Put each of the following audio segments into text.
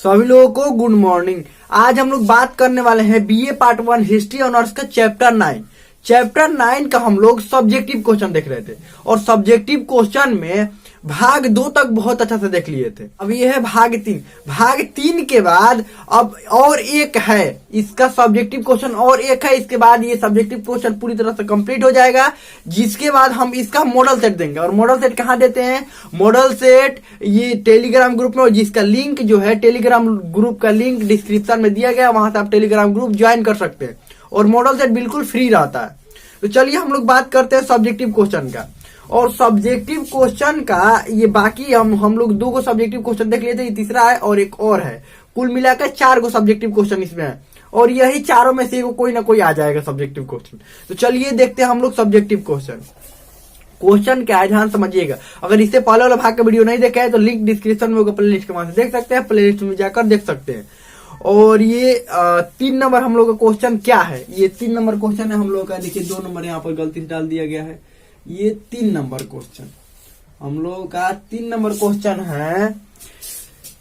सभी लोगों को गुड मॉर्निंग। आज हम लोग बात करने वाले हैं बीए पार्ट 1 हिस्ट्री ऑनर्स का चैप्टर 9। चैप्टर 9 का हम लोग सब्जेक्टिव क्वेश्चन देख रहे थे और सब्जेक्टिव क्वेश्चन में भाग 2 तक बहुत अच्छा से देख लिए थे। अब ये है भाग 3। भाग 3 के बाद अब और एक है इसका सब्जेक्टिव क्वेश्चन, और एक है इसके बाद ये सब्जेक्टिव क्वेश्चन पूरी तरह से कंप्लीट हो जाएगा, जिसके बाद हम इसका मॉडल सेट देंगे। और मॉडल सेट कहाँ देते हैं? मॉडल सेट ये टेलीग्राम ग्रुप में, और जिसका लिंक जो है टेलीग्राम ग्रुप का लिंक डिस्क्रिप्शन में दिया गया, वहां से आप टेलीग्राम ग्रुप ज्वाइन कर सकते हैं और मॉडल सेट बिल्कुल फ्री रहता है। तो चलिए हम लोग बात करते हैं सब्जेक्टिव क्वेश्चन का। और सब्जेक्टिव क्वेश्चन का ये बाकी हम लोग 2 को सब्जेक्टिव क्वेश्चन देख लिए थे, ये तीसरा है और एक और है। कुल मिलाकर 4 को सब्जेक्टिव क्वेश्चन इसमें है और यही चारों में से कोई ना कोई आ जाएगा सब्जेक्टिव क्वेश्चन। तो चलिए देखते हैं हम लोग सब्जेक्टिव क्वेश्चन। क्वेश्चन क्या है ध्यान समझिएगा। अगर इससे पहले वाला भाग का वीडियो नहीं देखा है तो लिंक डिस्क्रिप्शन में होगा, प्ले लिस्ट के वहां से देख सकते हैं, प्ले लिस्ट में जाकर देख सकते हैं। और ये 3 नंबर हम लोग का क्वेश्चन क्या है? ये 3 नंबर क्वेश्चन है हम लोग का। देखिए 2 नंबर यहाँ पर गलती से डाल दिया गया है। ये 3 नंबर क्वेश्चन हम लोगों का 3 नंबर क्वेश्चन है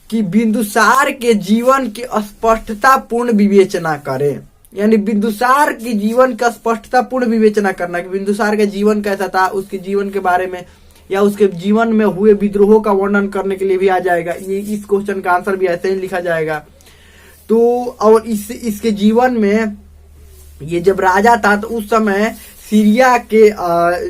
कि बिंदुसार के जीवन की स्पष्टता पूर्ण विवेचना करें। यानी बिंदुसार के जीवन का स्पष्टता पूर्ण विवेचना करना कि बिंदुसार का जीवन कैसा था, उसके जीवन के बारे में या उसके जीवन में हुए विद्रोहों का वर्णन करने के लिए भी आ जाएगा। ये इस क्वेश्चन का आंसर भी ऐसे ही लिखा जाएगा। तो और इसके जीवन में ये जब राजा था तो उस समय सीरिया के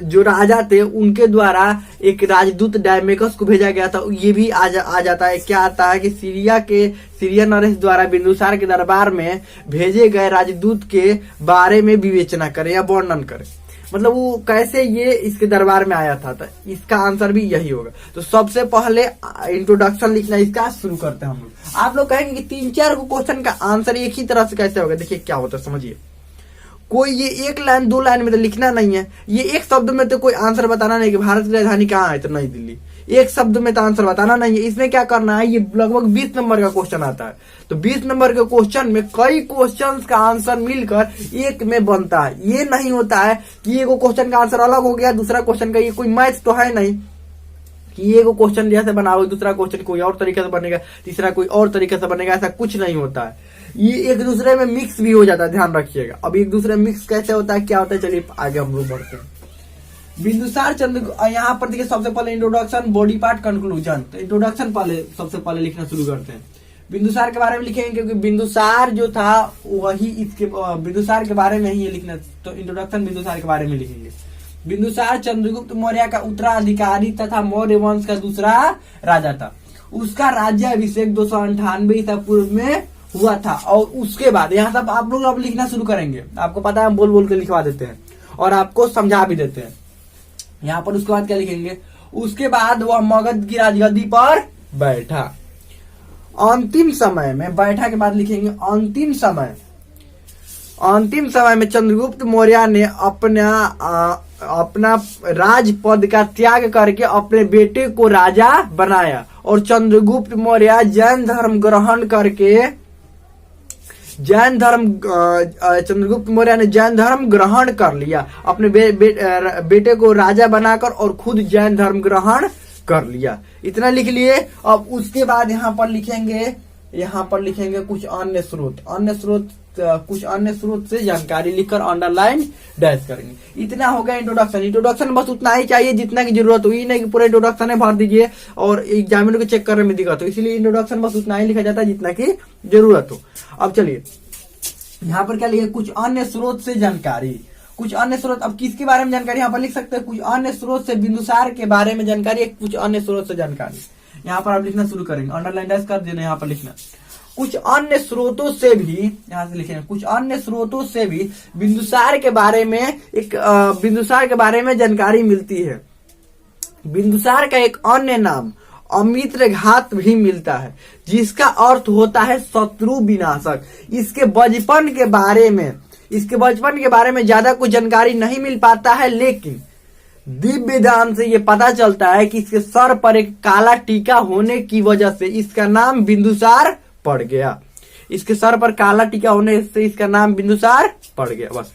जो राजा थे उनके द्वारा एक राजदूत डायमेकस को भेजा गया था। ये भी आ जाता है। क्या आता है कि सीरिया नरेश द्वारा बिंदुसार के दरबार में भेजे गए राजदूत के बारे में विवेचना करे या वर्णन करे, मतलब वो कैसे ये इसके दरबार में आया था। तो इसका आंसर भी यही होगा। तो सबसे पहले इंट्रोडक्शन लिखना इसका शुरू करते हैं हम लोग। आप लोग कहेंगे कि 3-4 क्वेश्चन का आंसर एक ही तरह से कैसे होगा? देखिए क्या होता है समझिए। कोई ये 1 लाइन 2 लाइन में तो लिखना नहीं है। ये एक शब्द में तो कोई आंसर बताना नहीं कि भारत की राजधानी कहाँ है, तो नई दिल्ली। एक शब्द में तो आंसर बताना नहीं है। इसमें क्या करना है, ये लगभग 20 नंबर का क्वेश्चन आता है। तो 20 नंबर के क्वेश्चन में कई क्वेश्चंस का आंसर मिलकर एक में बनता है। ये नहीं होता है कि एगो क्वेश्चन का आंसर अलग हो गया दूसरा क्वेश्चन का। ये कोई मैथ तो है नहीं कि एगो क्वेश्चन जैसे बनाओ दूसरा क्वेश्चन कोई और तरीके से बनेगा, तीसरा कोई और तरीके से बनेगा, ऐसा कुछ नहीं होता है। ये एक दूसरे में मिक्स भी हो जाता है, ध्यान रखिएगा। अब एक दूसरे में मिक्स कैसे होता है, क्या होता है, चलिए आगे हम लोग बढ़ते हैं। बिंदुसार चंद्र, यहाँ पर देखिए सबसे पहले इंट्रोडक्शन, बॉडी पार्ट, कंक्लूजन। तो इंट्रोडक्शन सबसे पहले लिखना शुरू करते हैं। बिंदुसार के बारे में लिखेंगे क्योंकि बिंदुसार जो था वही इसके बिंदुसार के बारे में ही ये लिखना। तो इंट्रोडक्शन बिंदुसार के बारे में लिखेंगे। बिंदुसार चंद्रगुप्त मौर्य का उत्तराधिकारी तथा मौर्य वंश का दूसरा राजा था। उसका राज्याभिषेक 298 ईसा पूर्व में हुआ था। और उसके बाद यहाँ तक आप लोग अब लिखना शुरू करेंगे। आपको पता है हम बोल बोल के लिखवा देते हैं और आपको समझा भी देते हैं। यहाँ पर उसके बाद क्या लिखेंगे? उसके बाद वह मगध की राजगद्दी पर बैठा। अंतिम समय में, बैठा के बाद लिखेंगे अंतिम समय में चंद्रगुप्त मौर्य ने अपना राजपद का त्याग करके अपने बेटे को राजा बनाया। और चंद्रगुप्त मौर्य जैन धर्म ग्रहण करके चंद्रगुप्त मौर्य ने जैन धर्म ग्रहण कर लिया, अपने बेटे को राजा बनाकर, और खुद जैन धर्म ग्रहण कर लिया। इतना लिख लिए। अब उसके बाद यहाँ पर लिखेंगे कुछ अन्य स्रोत से जानकारी लिखकर अंडरलाइन डैश करेंगे। इतना हो गया इंट्रोडक्शन। इंट्रोडक्शन बस उतना ही चाहिए जितना की जरूरत हुई, नहीं कि पूरा इंट्रोडक्शन है भर दीजिए और एग्जामिनर को चेक करने में दिक्कत हो। इसीलिए इंट्रोडक्शन बस उतना ही लिखा जाता है जितना की जरूरत हो। अब चलिए यहाँ पर क्या लिखे? कुछ अन्य स्रोत से जानकारी। कुछ अन्य स्रोत, अब किसके बारे में जानकारी यहाँ पर लिख सकते हैं? कुछ अन्य स्रोत से बिंदुसार के बारे में जानकारी, कुछ अन्य स्रोत से जानकारी। यहाँ पर आप लिखना शुरू करेंगे, अंडरलाइन डैश कर देना। यहाँ पर लिखना कुछ अन्य स्रोतों से भी, यहाँ से लिखेंगे कुछ अन्य स्रोतों से भी बिंदुसार के बारे में जानकारी मिलती है। बिंदुसार का एक अन्य नाम अमित्रघात भी मिलता है, जिसका अर्थ होता है शत्रु विनाशक। इसके बचपन के बारे में ज्यादा कुछ जानकारी नहीं मिल पाता है, लेकिन दिव्य दान से ये पता चलता है कि इसके सर पर एक काला टीका होने की वजह से इसका नाम बिंदुसार पड़ गया। इसके सर पर काला टीका होने से इसका नाम बिंदुसार पड़ गया। बस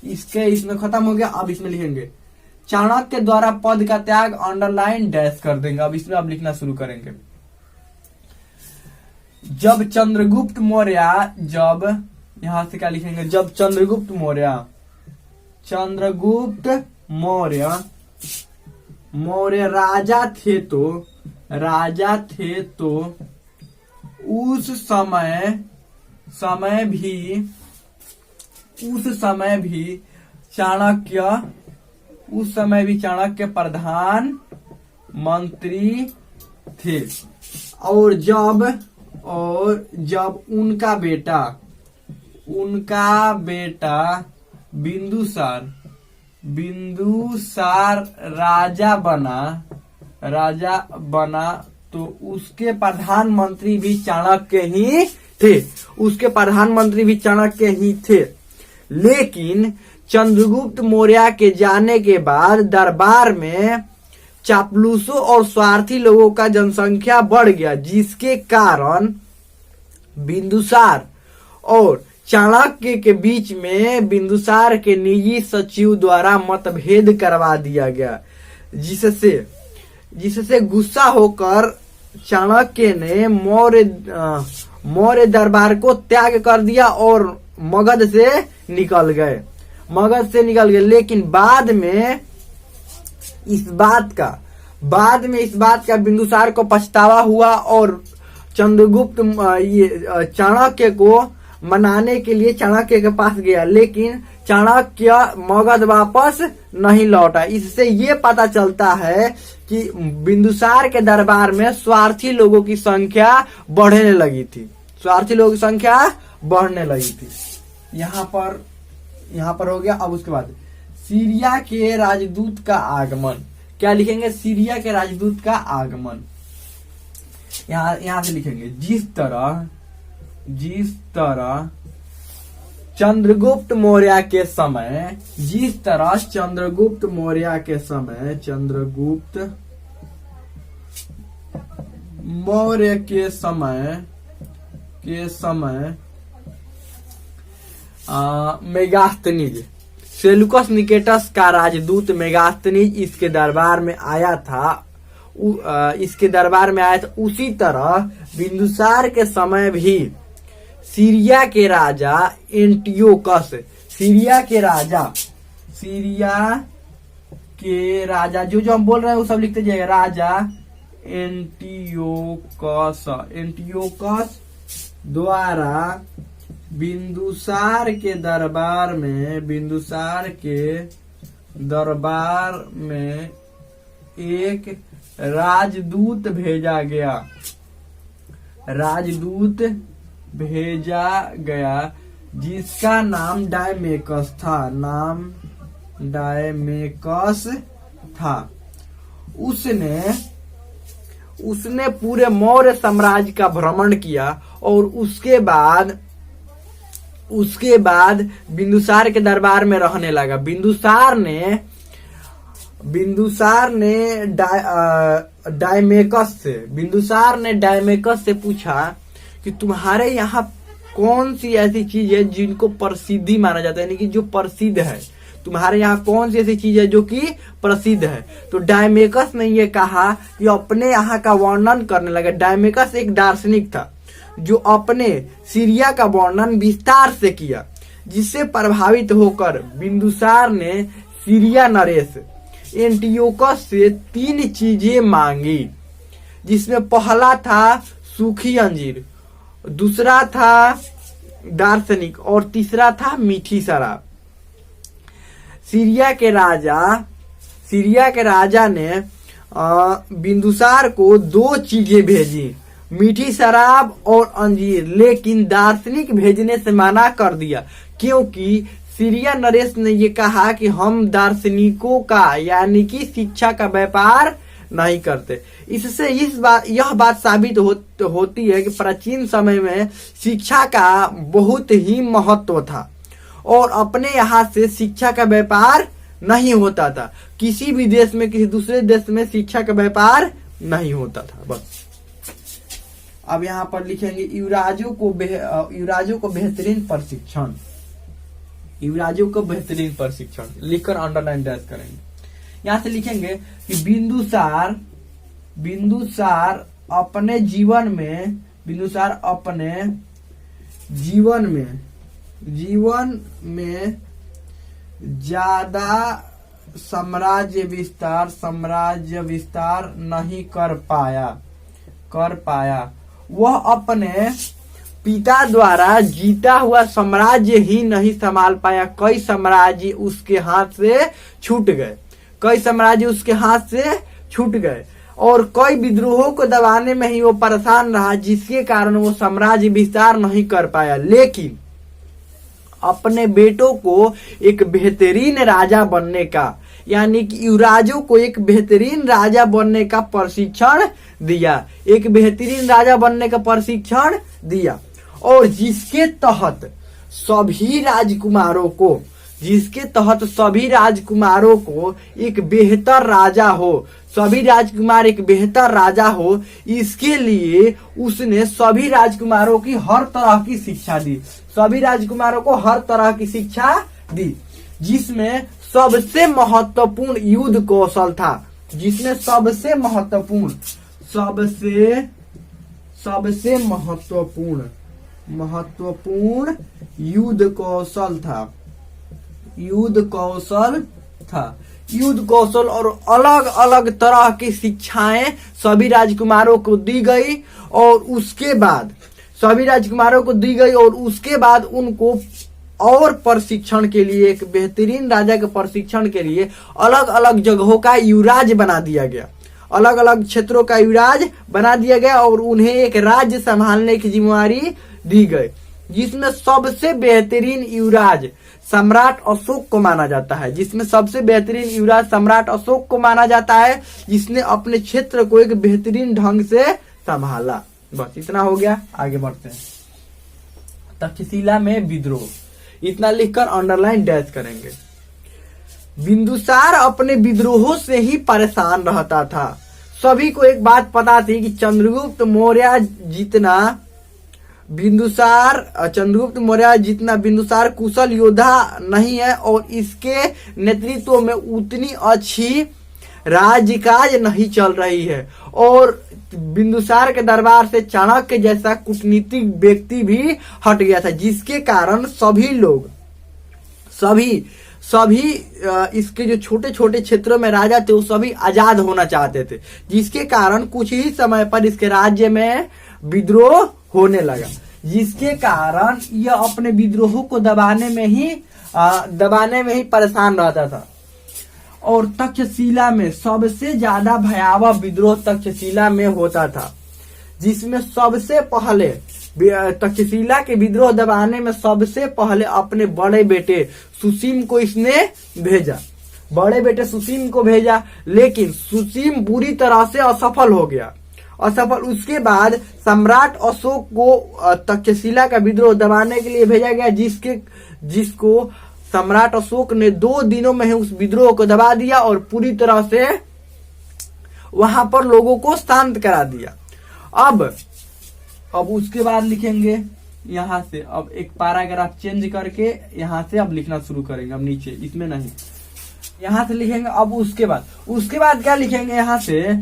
इसमें खत्म हो गया। अब इसमें लिखेंगे चाणक्य द्वारा पद का त्याग, अंडरलाइन डैश कर देंगे। अब इसमें आप लिखना शुरू करेंगे। जब चंद्रगुप्त मौर्य, जब यहां से क्या लिखेंगे, जब चंद्रगुप्त मौर्य राजा थे तो उस समय भी चाणक्य प्रधान मंत्री थे। और जब उनका बेटा बिंदुसार राजा बना तो उसके प्रधानमंत्री भी चाणक्य ही थे। लेकिन चंद्रगुप्त मौर्य के जाने के बाद दरबार में चापलूसों और स्वार्थी लोगों का जनसंख्या बढ़ गया, जिसके कारण बिंदुसार और चाणक्य के बीच में बिंदुसार के निजी सचिव द्वारा मतभेद करवा दिया गया, जिससे गुस्सा होकर चाणक्य ने मौर्य दरबार को त्याग कर दिया और मगध से निकल गए। लेकिन बाद में इस बात का बिंदुसार को पछतावा हुआ और चंद्रगुप्त चाणक्य को मनाने के लिए चाणक्य के पास गया, लेकिन चाणक्य मगध वापस नहीं लौटा। इससे ये पता चलता है कि बिंदुसार के दरबार में स्वार्थी लोगों की संख्या बढ़ने लगी थी। यहाँ पर हो गया। अब उसके बाद सीरिया के राजदूत का आगमन, क्या लिखेंगे, सीरिया के राजदूत का आगमन। यहाँ से लिखेंगे, जिस तरह चंद्रगुप्त मौर्य के समय मेगास्थनीज, सेलुकस निकेटस का राजदूत मेगास्थनीज इसके दरबार में आया था। उसी तरह बिंदुसार के समय भी सीरिया के राजा एंटियोकस, जो हम बोल रहे हैं वो सब लिखते जाइए। राजा एंटियोकस द्वारा बिंदुसार के दरबार में एक राजदूत भेजा गया जिसका नाम डायमेकस था। उसने पूरे मौर्य साम्राज्य का भ्रमण किया और उसके बाद बिंदुसार के दरबार में रहने लगा। बिंदुसार ने डायमेकस से पूछा कि तुम्हारे यहाँ कौन सी ऐसी चीज है जिनको प्रसिद्धि माना जाता है, यानी कि जो प्रसिद्ध है, तुम्हारे यहाँ कौन सी ऐसी चीज है जो कि प्रसिद्ध है। तो डायमेकस ने ये कहा कि अपने यहाँ का वर्णन करने लगा। डायमेकस एक दार्शनिक था जो अपने सीरिया का वर्णन विस्तार से किया, जिससे प्रभावित होकर बिंदुसार ने सीरिया नरेश एंटियोकस से 3 चीजें मांगी, जिसमें पहला था सूखी अंजीर, दूसरा था दार्शनिक और तीसरा था मीठी शराब। सीरिया के राजा ने बिंदुसार को 2 चीजें भेजी, मीठी शराब और अंजीर, लेकिन दार्शनिक भेजने से मना कर दिया, क्योंकि सीरिया नरेश ने ये कहा कि हम दार्शनिकों का यानी कि शिक्षा का व्यापार नहीं करते। इससे यह बात साबित होती है कि प्राचीन समय में शिक्षा का बहुत ही महत्व था और अपने यहाँ से शिक्षा का व्यापार नहीं होता था। किसी भी देश में किसी दूसरे देश में शिक्षा का व्यापार नहीं होता था। बस अब यहाँ पर लिखेंगे युवराजों को बेहतरीन प्रशिक्षण लिखकर अंडरलाइन डैश करेंगे। यहाँ से लिखेंगे कि बिंदुसार अपने जीवन में बिंदुसार अपने जीवन में ज्यादा साम्राज्य विस्तार नहीं कर पाया। वह अपने पिता द्वारा जीता हुआ साम्राज्य ही नहीं संभाल पाया, कई साम्राज्य उसके हाथ से छूट गए और कई विद्रोहों को दबाने में ही वो परेशान रहा, जिसके कारण वो साम्राज्य विस्तार नहीं कर पाया। लेकिन अपने बेटों को एक बेहतरीन राजा बनने का, यानी कि युवराजों को एक बेहतरीन राजा बनने का प्रशिक्षण दिया और जिसके तहत सभी राजकुमारों को एक बेहतर राजा हो, इसके लिए उसने सभी राजकुमारों की हर तरह की शिक्षा दी, जिसमें सबसे महत्वपूर्ण युद्ध कौशल था, सबसे महत्वपूर्ण युद्ध कौशल और अलग अलग तरह की शिक्षाएं सभी राजकुमारों को दी गई और उसके बाद उनको और प्रशिक्षण के लिए, एक बेहतरीन राजा के प्रशिक्षण के लिए अलग अलग जगहों का युवराज बना दिया गया, अलग अलग क्षेत्रों का युवराज बना दिया गया और उन्हें एक राज्य संभालने की जिम्मेदारी दी गई, जिसमें सबसे बेहतरीन युवराज सम्राट अशोक को माना जाता है, जिसने अपने क्षेत्र को एक बेहतरीन ढंग से संभाला। बस इतना हो गया, आगे बढ़ते हैं। तक्षशिला में विद्रोह, इतना लिखकर अंडरलाइन डैश करेंगे। बिंदुसार अपने विद्रोहों से ही परेशान रहता था। सभी को एक बात पता थी कि चंद्रगुप्त मौर्य जितना बिंदुसार कुशल योद्धा नहीं है और इसके नेतृत्व में उतनी अच्छी राज्यकाज नहीं चल रही है और बिंदुसार के दरबार से चाणक्य जैसा कूटनीतिक व्यक्ति भी हट गया था, जिसके कारण सभी इसके जो छोटे छोटे क्षेत्रों में राजा थे वो सभी आजाद होना चाहते थे, जिसके कारण कुछ ही समय पर इसके राज्य में विद्रोह होने लगा, जिसके कारण यह अपने विद्रोहों को दबाने में ही परेशान रहता था। और तक्षशिला में सबसे ज्यादा भयावह विद्रोह तक्षशिला में होता था, जिसमें सबसे पहले तक्षशिला के विद्रोह दबाने में सबसे पहले अपने बड़े बेटे सुसीम को इसने भेजा, लेकिन सुसीम बुरी तरह से असफल हो गया। उसके बाद सम्राट अशोक को तक्षशिला का विद्रोह दबाने के लिए भेजा गया, जिसको सम्राट अशोक ने 2 दिनों में ही उस विद्रोह को दबा दिया और पूरी तरह से वहां पर लोगों को शांत करा दिया। अब उसके बाद लिखेंगे यहां से, अब एक पैराग्राफ चेंज करके यहां से अब लिखना शुरू करेंगे, अब नीचे इसमें नहीं, यहां से लिखेंगे। अब उसके बाद क्या लिखेंगे, यहां से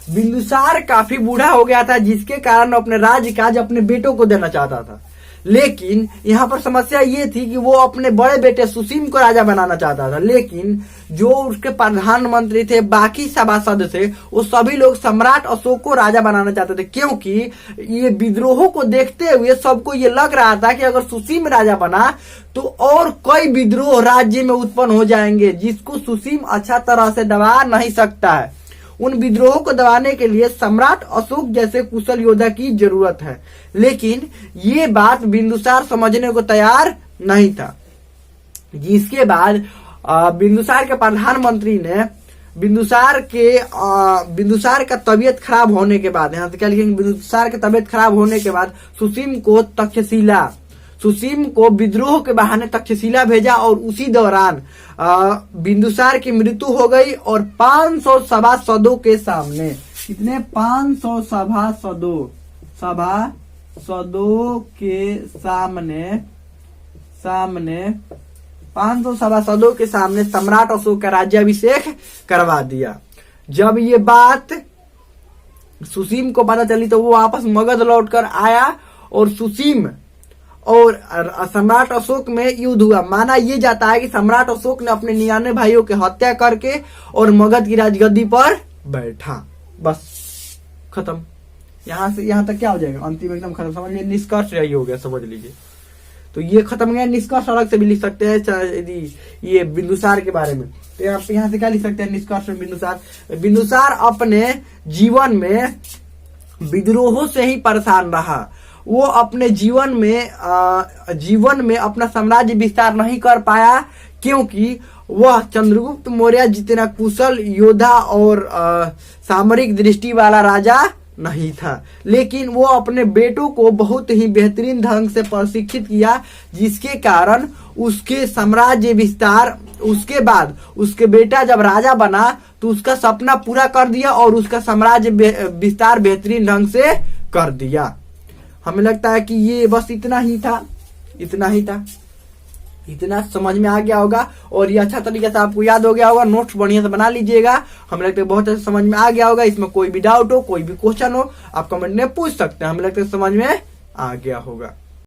बिंदुसार काफी बूढ़ा हो गया था, जिसके कारण अपने राज्यकाज अपने बेटों को देना चाहता था, लेकिन यहाँ पर समस्या ये थी कि वो अपने बड़े बेटे सुसीम को राजा बनाना चाहता था, लेकिन जो उसके प्रधानमंत्री थे, बाकी सभासद थे, वो सभी लोग सम्राट अशोक को राजा बनाना चाहते थे, क्योंकि ये विद्रोहों को देखते हुए सबको ये लग रहा था कि अगर सुसीम राजा बना तो और कई विद्रोह राज्य में उत्पन्न हो जाएंगे, जिसको सुसीम अच्छा तरह से दबा नहीं सकता है। उन विद्रोहों को दबाने के लिए सम्राट अशोक जैसे कुशल योद्धा की जरूरत है, लेकिन ये बात बिंदुसार समझने को तैयार नहीं था। जिसके बाद बिंदुसार के प्रधानमंत्री ने बिंदुसार का तबीयत खराब होने के बाद, यहाँ से क्या लिखेंगे, बिंदुसार की तबीयत खराब होने के बाद सुसीम को विद्रोह के बहाने तक्षशिला भेजा और उसी दौरान बिंदुसार की मृत्यु हो गई और 500 सभासदों के सामने, कितने 500 सभासदों के सामने 500 सभासदों के सामने सम्राट अशोक का राज्याभिषेक करवा दिया। जब ये बात सुसीम को पता चली तो वो वापस मगध लौटकर आया और सुसीम और सम्राट अशोक में युद्ध हुआ। माना यह जाता है कि सम्राट अशोक ने अपने 99 भाइयों की हत्या करके और मगध की राजगद्दी पर बैठा। बस खत्म। यहां से यहां तक क्या हो जाएगा, अंतिम एकदम खत्म। समझ लीजिए, निष्कर्ष यही हो गया, समझ लीजिए। तो ये खत्म गया। निष्कर्ष अलग से भी लिख सकते हैं यदि ये बिंदुसार के बारे में। तो यहाँ से क्या लिख सकते हैं निष्कर्ष में? बिंदुसार अपने जीवन में विद्रोहों से ही परेशान रहा। वो अपने जीवन में अपना साम्राज्य विस्तार नहीं कर पाया क्योंकि वह चंद्रगुप्त मौर्य जितना कुशल योद्धा और सामरिक दृष्टि वाला राजा नहीं था। लेकिन वो अपने बेटों को बहुत ही बेहतरीन ढंग से प्रशिक्षित किया, जिसके कारण उसके साम्राज्य विस्तार, उसके बाद उसके बेटा जब राजा बना तो उसका सपना पूरा कर दिया और उसका साम्राज्य विस्तार बेहतरीन ढंग से कर दिया। हमें लगता है कि ये बस इतना ही था। इतना समझ में आ गया होगा और ये अच्छा तरीके से आपको याद हो गया होगा। नोट्स बढ़िया से बना लीजिएगा। हमें लगता है बहुत अच्छे समझ में आ गया होगा। इसमें कोई भी डाउट हो, कोई भी क्वेश्चन हो, आप कमेंट में पूछ सकते हैं। हमें लगता है समझ में आ गया होगा।